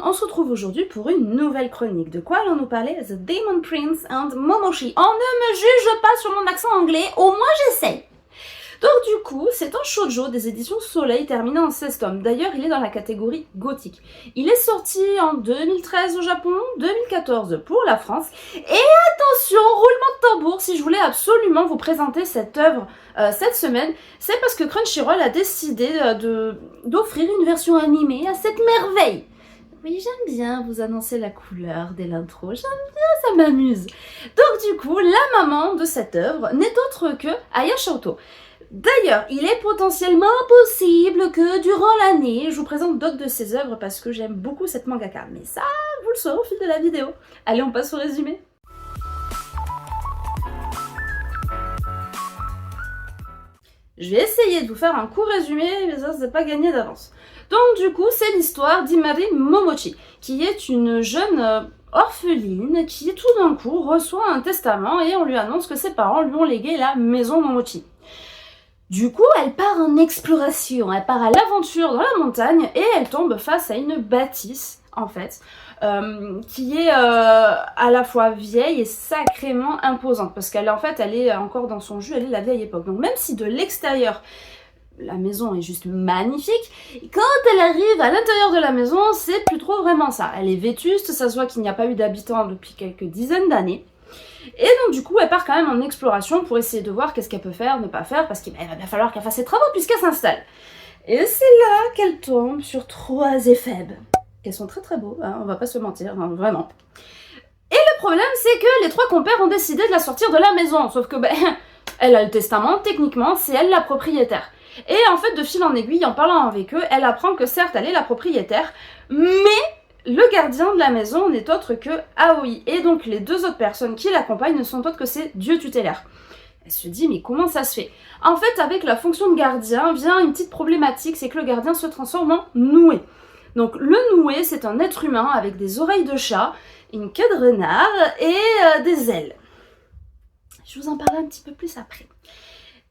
on se retrouve aujourd'hui pour une nouvelle chronique. De quoi allons nous parler? The Demon Prince and Momochi. On ne me juge pas sur mon accent anglais, au moins j'essaye. Donc du coup, c'est un shoujo des éditions Soleil terminé en 16 tomes. D'ailleurs, il est dans la catégorie gothique. Il est sorti en 2013 au Japon, 2014 pour la France. Et attention, roulement de tambour, si je voulais absolument vous présenter cette œuvre cette semaine, c'est parce que Crunchyroll a décidé d'offrir une version animée à cette merveille. Oui, j'aime bien vous annoncer la couleur dès l'intro, j'aime bien, ça m'amuse. Donc du coup, la maman de cette œuvre n'est autre que Aya Shoto. D'ailleurs, il est potentiellement possible que durant l'année, je vous présente d'autres de ses œuvres parce que j'aime beaucoup cette mangaka. Mais ça, vous le saurez au fil de la vidéo. Allez, on passe au résumé. Je vais essayer de vous faire un court résumé, mais ça, c'est pas gagné d'avance. Donc du coup, c'est l'histoire d'Imari Momochi, qui est une jeune orpheline qui tout d'un coup reçoit un testament et on lui annonce que ses parents lui ont légué la maison Momochi. Du coup, elle part en exploration, elle part à l'aventure dans la montagne et elle tombe face à une bâtisse, en fait, qui est à la fois vieille et sacrément imposante, parce qu'elle elle est encore dans son jus, elle est de la vieille époque. Donc même si de l'extérieur, la maison est juste magnifique, quand elle arrive à l'intérieur de la maison, c'est plus trop vraiment ça. Elle est vétuste, ça se voit qu'il n'y a pas eu d'habitants depuis quelques dizaines d'années. Et donc du coup, elle part quand même en exploration pour essayer de voir qu'est-ce qu'elle peut faire, ne pas faire, parce qu'il va bien falloir qu'elle fasse ses travaux puisqu'elle s'installe. Et c'est là qu'elle tombe sur 3 éphèbes. Elles sont très très beaux, hein, on va pas se mentir, hein, vraiment. Et le problème, c'est que les 3 compères ont décidé de la sortir de la maison, sauf que elle a le testament, techniquement, c'est elle la propriétaire. Et en fait, de fil en aiguille, en parlant avec eux, elle apprend que certes, elle est la propriétaire, mais le gardien de la maison n'est autre que Aoi. Et donc, les 2 autres personnes qui l'accompagnent ne sont autres que ses dieux tutélaires. Elle se dit, mais comment ça se fait? En fait, avec la fonction de gardien vient une petite problématique, c'est que le gardien se transforme en noué. Donc, le noué, c'est un être humain avec des oreilles de chat, une queue de renard et des ailes. Je vous en parlerai un petit peu plus après.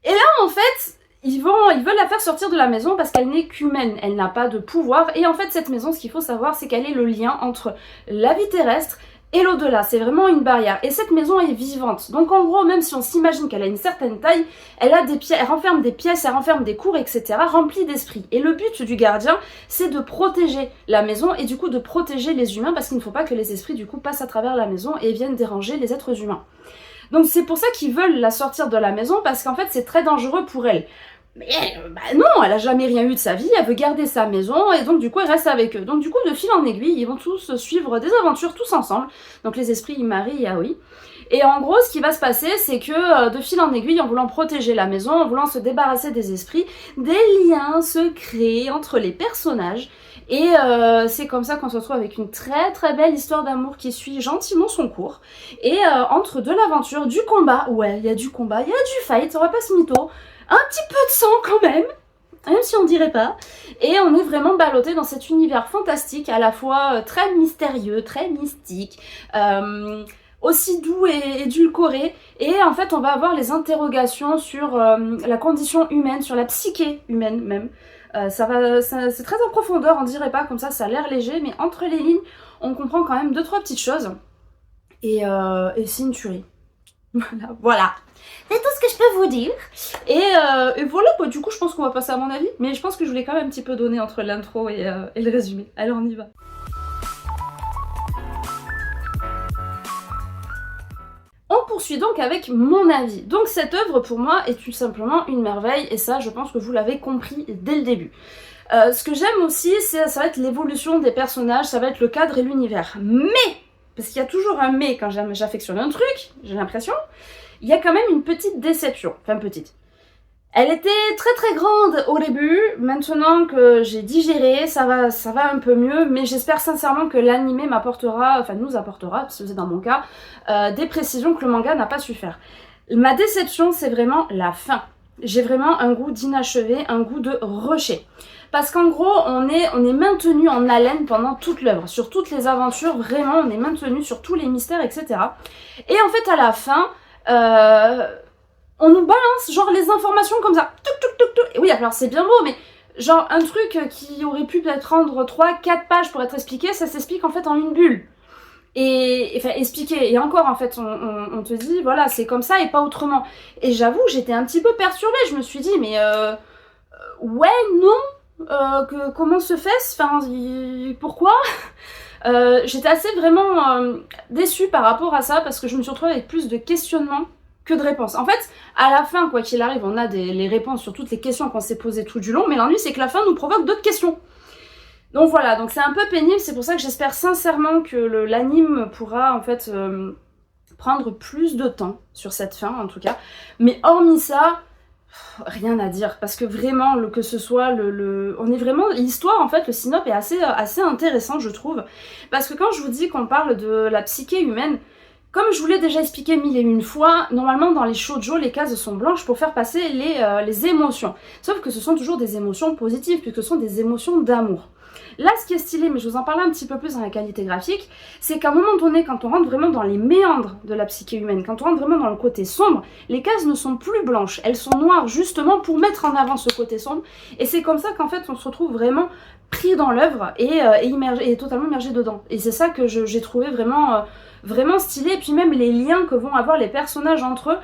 Et là, en fait, ils veulent la faire sortir de la maison parce qu'elle n'est qu'humaine, elle n'a pas de pouvoir. Et en fait, cette maison, ce qu'il faut savoir, c'est qu'elle est le lien entre la vie terrestre et l'au-delà. C'est vraiment une barrière. Et cette maison est vivante. Donc en gros, même si on s'imagine qu'elle a une certaine taille, elle renferme des pièces, elle renferme des cours, etc. remplies d'esprit. Et le but du gardien, c'est de protéger la maison et du coup de protéger les humains parce qu'il ne faut pas que les esprits du coup passent à travers la maison et viennent déranger les êtres humains. Donc c'est pour ça qu'ils veulent la sortir de la maison parce qu'en fait c'est très dangereux pour elle. Mais non, elle a jamais rien eu de sa vie, elle veut garder sa maison et donc du coup elle reste avec eux. Donc du coup de fil en aiguille, ils vont tous suivre des aventures tous ensemble. Donc les esprits Imari et Aoi. Et en gros ce qui va se passer c'est que de fil en aiguille, en voulant protéger la maison, en voulant se débarrasser des esprits, des liens se créent entre les personnages. Et c'est comme ça qu'on se retrouve avec une très très belle histoire d'amour qui suit gentiment son cours. Et entre de l'aventure, du combat, ouais, il y a du combat, il y a du fight, on va pas se mytho, un petit peu de sang quand même si on dirait pas. Et on est vraiment ballotté dans cet univers fantastique, à la fois très mystérieux, très mystique, aussi doux et édulcoré. Et en fait, on va avoir les interrogations sur la condition humaine, sur la psyché humaine même. C'est très en profondeur, on dirait pas comme ça a l'air léger, mais entre les lignes, on comprend quand même 2-3 petites choses. Et c'est une tuerie. Voilà. C'est tout ce que je peux vous dire. Et voilà, du coup, je pense qu'on va passer à mon avis. Mais je pense que je voulais quand même un petit peu donner entre l'intro et le résumé. Allez, on y va. On poursuit donc avec mon avis. Donc cette œuvre pour moi est tout simplement une merveille et ça je pense que vous l'avez compris dès le début. Ce que j'aime aussi ça va être l'évolution des personnages, ça va être le cadre et l'univers. Mais, parce qu'il y a toujours un mais quand j'affectionne un truc, j'ai l'impression, il y a quand même une petite déception. Enfin petite. Elle était très très grande au début, maintenant que j'ai digéré, ça va un peu mieux, mais j'espère sincèrement que l'anime nous apportera, si c'est dans mon cas, des précisions que le manga n'a pas su faire. Ma déception, c'est vraiment la fin. J'ai vraiment un goût d'inachevé, un goût de rushé. Parce qu'en gros, on est maintenu en haleine pendant toute l'œuvre, sur toutes les aventures, vraiment, on est maintenu sur tous les mystères, etc. Et en fait, à la fin, on nous balance genre les informations comme ça. Tuc, tuc, tuc, tuc. Et oui, alors c'est bien beau, mais Genre un truc qui aurait pu peut-être prendre 3-4 pages pour être expliqué, ça s'explique en fait en une bulle. Et enfin expliquer, et encore en fait on te dit voilà c'est comme ça et pas autrement. Et j'avoue j'étais un petit peu perturbée, je me suis dit mais ouais non, comment se fait-ce, enfin pourquoi j'étais assez vraiment déçue par rapport à ça parce que je me suis retrouvée avec plus de questionnements que de réponses. En fait, à la fin, quoi qu'il arrive, on a les réponses sur toutes les questions qu'on s'est posées tout du long, mais l'ennui c'est que la fin nous provoque d'autres questions. Donc voilà, donc c'est un peu pénible, c'est pour ça que j'espère sincèrement que l'anime pourra en fait prendre plus de temps sur cette fin en tout cas. Mais hormis ça, rien à dire, parce que vraiment, que ce soit on est vraiment, l'histoire en fait, le synop est assez intéressant je trouve, parce que quand je vous dis qu'on parle de la psyché humaine, comme je vous l'ai déjà expliqué mille et une fois, normalement dans les shoujo, les cases sont blanches pour faire passer les émotions. Sauf que ce sont toujours des émotions positives, puisque ce sont des émotions d'amour. Là, ce qui est stylé, mais je vous en parle un petit peu plus dans la qualité graphique, c'est qu'à un moment donné, quand on rentre vraiment dans les méandres de la psyché humaine, quand on rentre vraiment dans le côté sombre, les cases ne sont plus blanches, elles sont noires justement pour mettre en avant ce côté sombre. Et c'est comme ça qu'en fait, on se retrouve vraiment pris dans l'œuvre et totalement immergé dedans. Et c'est ça que j'ai trouvé vraiment... vraiment stylé, et puis même les liens que vont avoir les personnages entre eux,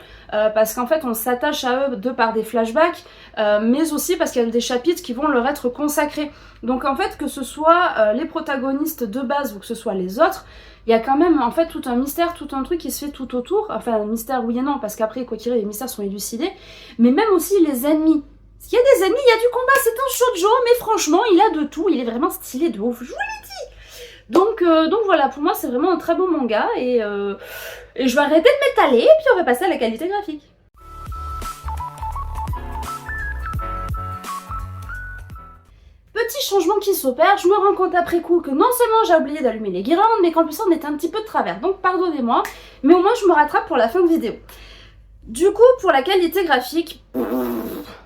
parce qu'en fait on s'attache à eux de par des flashbacks, mais aussi parce qu'il y a des chapitres qui vont leur être consacrés. Donc en fait que ce soit les protagonistes de base ou que ce soit les autres, il y a quand même en fait tout un mystère, tout un truc qui se fait tout autour, enfin un mystère oui et non, parce qu'après quoi qu'il arrive les mystères sont élucidés, mais même aussi les ennemis. Il y a des ennemis, il y a du combat, c'est un shoujo, mais franchement il a de tout, il est vraiment stylé de ouf, je vous l'ai dit. Donc voilà, pour moi c'est vraiment un très bon manga et je vais arrêter de m'étaler et puis on va passer à la qualité graphique. Petit changement qui s'opère, je me rends compte après coup que non seulement j'ai oublié d'allumer les guirlandes, mais qu'en plus on était un petit peu de travers, donc pardonnez-moi, mais au moins je me rattrape pour la fin de vidéo. Du coup, pour la qualité graphique,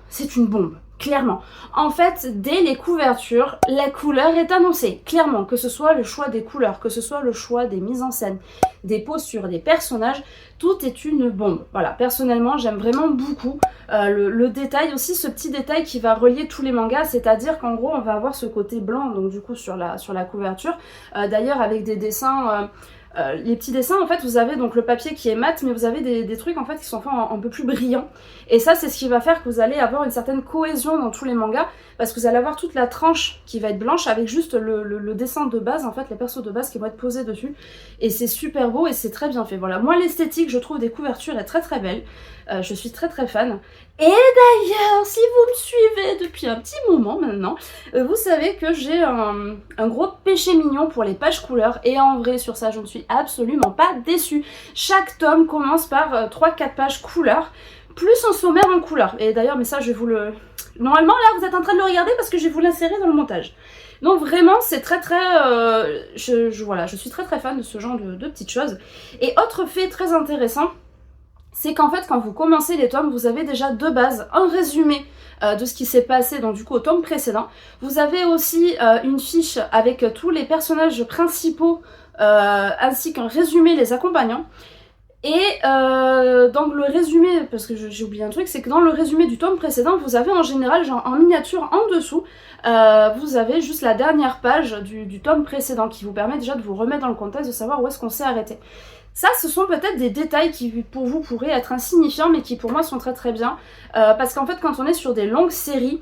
c'est une bombe. Clairement. En fait, dès les couvertures, la couleur est annoncée. Clairement, que ce soit le choix des couleurs, que ce soit le choix des mises en scène, des postures, des personnages, tout est une bombe. Voilà, personnellement, j'aime vraiment beaucoup le détail, aussi ce petit détail qui va relier tous les mangas, c'est-à-dire qu'en gros, on va avoir ce côté blanc, donc du coup, sur la couverture. D'ailleurs, avec des dessins... les petits dessins, en fait, vous avez donc le papier qui est mat, mais vous avez des trucs en fait qui sont faits un peu plus brillants. Et ça, c'est ce qui va faire que vous allez avoir une certaine cohésion dans tous les mangas, parce que vous allez avoir toute la tranche qui va être blanche avec juste le dessin de base, en fait, les persos de base qui vont être posés dessus. Et c'est super beau et c'est très bien fait. Voilà, moi l'esthétique, je trouve des couvertures est très très belle. Je suis très très fan. Et d'ailleurs, si vous me suivez depuis un petit moment maintenant, vous savez que j'ai un gros péché mignon pour les pages couleurs. Et en vrai, sur ça, je ne suis absolument pas déçue. Chaque tome commence par 3-4 pages couleurs, plus un sommaire en couleur. Et d'ailleurs, mais ça, je vais vous le... Normalement, là, vous êtes en train de le regarder parce que je vais vous l'insérer dans le montage. Donc vraiment, c'est très très... voilà, je suis très très fan de ce genre de petites choses. Et autre fait très intéressant, c'est qu'en fait, quand vous commencez les tomes, vous avez déjà de base un résumé de ce qui s'est passé donc du coup au tome précédent. Vous avez aussi une fiche avec tous les personnages principaux ainsi qu'un résumé les accompagnant. Et dans le résumé, parce que j'ai oublié un truc, c'est que dans le résumé du tome précédent, vous avez en général, genre en miniature en dessous, vous avez juste la dernière page du tome précédent qui vous permet déjà de vous remettre dans le contexte, de savoir où est-ce qu'on s'est arrêté. Ça, ce sont peut-être des détails qui pour vous pourraient être insignifiants, mais qui pour moi sont très très bien, parce qu'en fait quand on est sur des longues séries,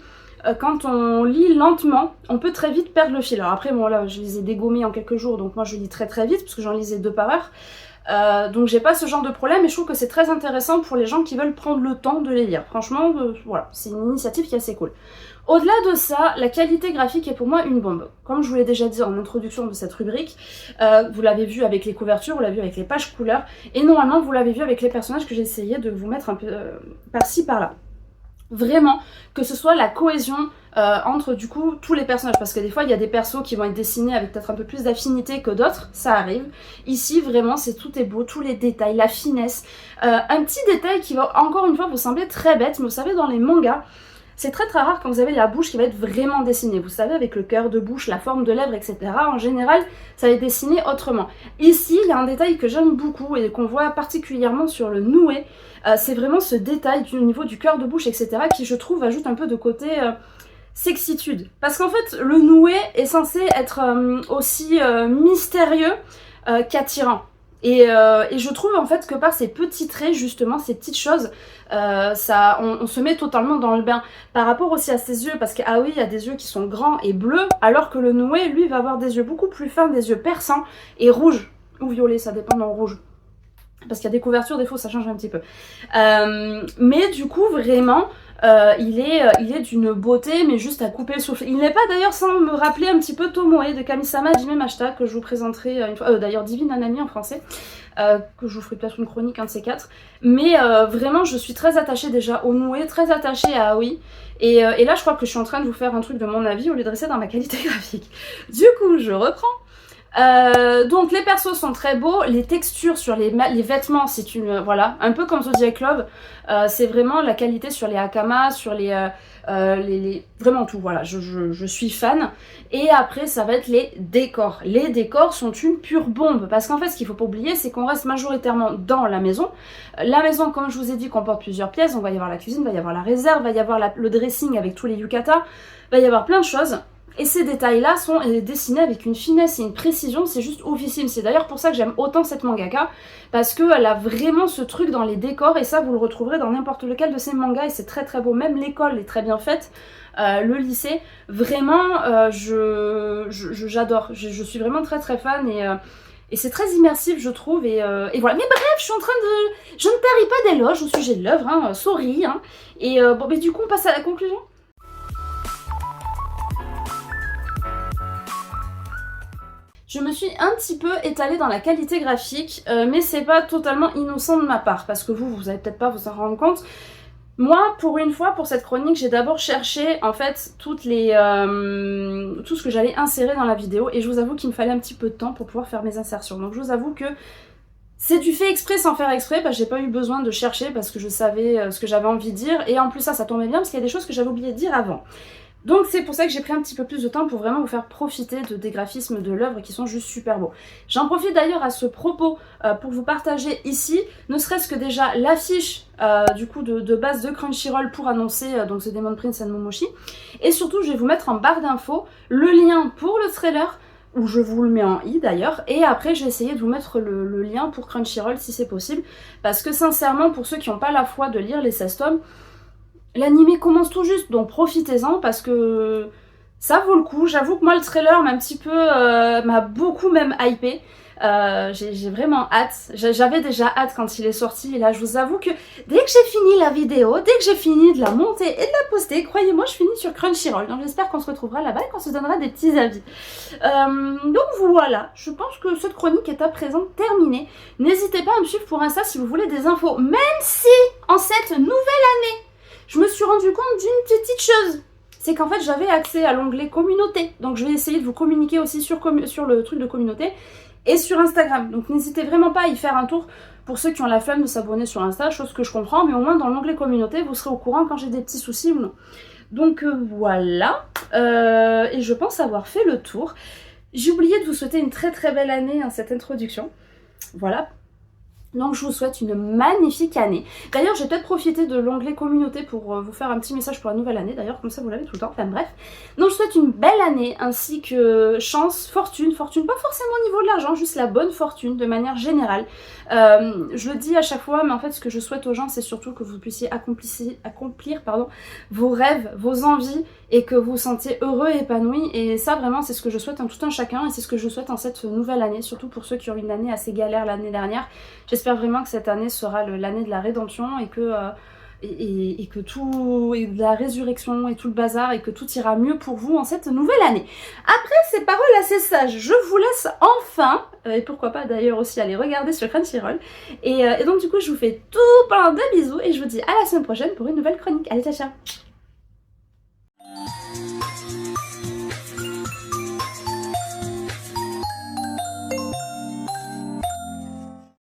quand on lit lentement, on peut très vite perdre le fil. Alors après, bon là, je les ai dégommés en quelques jours, donc moi je lis très très vite, parce que j'en lisais 2 par heure. Donc j'ai pas ce genre de problème et je trouve que c'est très intéressant pour les gens qui veulent prendre le temps de les lire. Franchement, voilà, c'est une initiative qui est assez cool. Au-delà de ça, la qualité graphique est pour moi une bombe. Comme je vous l'ai déjà dit en introduction de cette rubrique, vous l'avez vu avec les couvertures, vous l'avez vu avec les pages couleurs, et normalement vous l'avez vu avec les personnages que j'ai essayé de vous mettre un peu par-ci par-là. Vraiment, que ce soit la cohésion entre du coup tous les personnages, parce que des fois il y a des persos qui vont être dessinés avec peut-être un peu plus d'affinité que d'autres, ça arrive. Ici vraiment tout est beau, tous les détails, la finesse. Un petit détail qui va encore une fois vous sembler très bête, mais vous savez dans les mangas, c'est très très rare quand vous avez la bouche qui va être vraiment dessinée. Vous savez, avec le cœur de bouche, la forme de lèvres, etc. En général, ça va être dessiné autrement. Ici, il y a un détail que j'aime beaucoup et qu'on voit particulièrement sur le noué. C'est vraiment ce détail au niveau du cœur de bouche, etc. qui, je trouve, ajoute un peu de côté sexitude. Parce qu'en fait, le noué est censé être aussi mystérieux qu'attirant. Et je trouve en fait que par ces petits traits, justement, ces petites choses, on se met totalement dans le bain. Par rapport aussi à ses yeux, parce que ah oui, il y a des yeux qui sont grands et bleus, alors que le noué, lui, va avoir des yeux beaucoup plus fins, des yeux perçants et rouges. Ou violets, ça dépend dans le rouge. Parce qu'il y a des couvertures, des fois ça change un petit peu. Mais du coup, vraiment, il est d'une beauté, mais juste à couper le souffle. Il n'est pas d'ailleurs sans me rappeler un petit peu Tomoe de Kamisama Hajime Mashita, que je vous présenterai une fois, d'ailleurs Divine Nanami en français, que je vous ferai peut-être une chronique, un de ces quatre. Mais vraiment, je suis très attachée déjà au noué, très attachée à Aoi. Et là, je crois que je suis en train de vous faire un truc de mon avis au lieu de rester dans ma qualité graphique. Du coup, je reprends. Donc les persos sont très beaux, les textures sur les vêtements, c'est une voilà, un peu comme Zodiac Love, c'est vraiment la qualité sur les hakamas, sur vraiment tout, voilà, je suis fan. Et après ça va être les décors. Les décors sont une pure bombe, parce qu'en fait ce qu'il faut pas oublier, c'est qu'on reste majoritairement dans la maison. La maison, comme je vous ai dit, comporte plusieurs pièces, donc il va y avoir la cuisine, il va y avoir la réserve, il va y avoir le dressing avec tous les yukata, il va y avoir plein de choses. Et ces détails-là sont dessinés avec une finesse et une précision, c'est juste oufissime. C'est d'ailleurs pour ça que j'aime autant cette mangaka, parce qu'elle a vraiment ce truc dans les décors, et ça vous le retrouverez dans n'importe lequel de ses mangas, et c'est très très beau. Même l'école est très bien faite, le lycée, vraiment, j'adore. Je suis vraiment très très fan, et c'est très immersif, je trouve, et voilà. Mais bref, je suis en train de... Je ne tarie pas d'éloges au sujet de l'œuvre, hein, sorry, hein. Et bon, mais du coup, on passe à la conclusion. Je me suis un petit peu étalée dans la qualité graphique, mais c'est pas totalement innocent de ma part, parce que vous allez peut-être pas vous en rendre compte. Moi, pour une fois, pour cette chronique, j'ai d'abord cherché, en fait, tout ce que j'allais insérer dans la vidéo, et je vous avoue qu'il me fallait un petit peu de temps pour pouvoir faire mes insertions. Donc je vous avoue que c'est du fait exprès sans faire exprès, parce que j'ai pas eu besoin de chercher, parce que je savais ce que j'avais envie de dire, et en plus ça tombait bien, parce qu'il y a des choses que j'avais oublié de dire avant. Donc c'est pour ça que j'ai pris un petit peu plus de temps pour vraiment vous faire profiter des graphismes de l'œuvre qui sont juste super beaux. J'en profite d'ailleurs à ce propos pour vous partager ici, ne serait-ce que déjà l'affiche du coup de base de Crunchyroll pour annoncer donc The Demon Prince and Momochi. Et surtout je vais vous mettre en barre d'infos le lien pour le trailer, où je vous le mets en i d'ailleurs, et après j'ai essayé de vous mettre le lien pour Crunchyroll si c'est possible, parce que sincèrement pour ceux qui n'ont pas la foi de lire les 16 tomes, l'anime commence tout juste, donc profitez-en parce que ça vaut le coup. J'avoue que moi le trailer m'a un petit peu, m'a beaucoup même hypé. J'ai vraiment hâte. J'avais déjà hâte quand il est sorti, et là je vous avoue que dès que j'ai fini la vidéo, dès que j'ai fini de la monter et de la poster, croyez-moi je finis sur Crunchyroll. Donc j'espère qu'on se retrouvera là-bas et qu'on se donnera des petits avis. Donc voilà, je pense que cette chronique est à présent terminée. N'hésitez pas à me suivre pour Insta si vous voulez des infos, même si en cette nouvelle année, je me suis rendu compte d'une petite chose, c'est qu'en fait j'avais accès à l'onglet communauté, donc je vais essayer de vous communiquer aussi sur le truc de communauté et sur Instagram, donc n'hésitez vraiment pas à y faire un tour pour ceux qui ont la flemme de s'abonner sur Insta, chose que je comprends, mais au moins dans l'onglet communauté vous serez au courant quand j'ai des petits soucis ou non. Donc voilà, et je pense avoir fait le tour. J'ai oublié de vous souhaiter une très très belle année en cette introduction, voilà. Donc je vous souhaite une magnifique année. D'ailleurs, j'ai peut-être profité de l'onglet communauté pour vous faire un petit message pour la nouvelle année. D'ailleurs, comme ça vous l'avez tout le temps. Enfin bref. Donc je souhaite une belle année, ainsi que chance, fortune, pas forcément au niveau de l'argent, juste la bonne fortune de manière générale. Je le dis à chaque fois, mais en fait ce que je souhaite aux gens, c'est surtout que vous puissiez accomplir vos rêves, vos envies, et que vous vous sentiez heureux et épanoui. Et ça vraiment, c'est ce que je souhaite en tout un chacun, et c'est ce que je souhaite en cette nouvelle année, surtout pour ceux qui ont eu une année assez galère l'année dernière. J'espère vraiment que cette année sera l'année de la rédemption, et que tout, et de la résurrection et tout le bazar, et que tout ira mieux pour vous en cette nouvelle année. Après ces paroles assez sages, je vous laisse enfin, et pourquoi pas d'ailleurs aussi aller regarder sur Crunchyroll, et donc du coup je vous fais tout plein de bisous, et je vous dis à la semaine prochaine pour une nouvelle chronique. Allez, ciao ciao.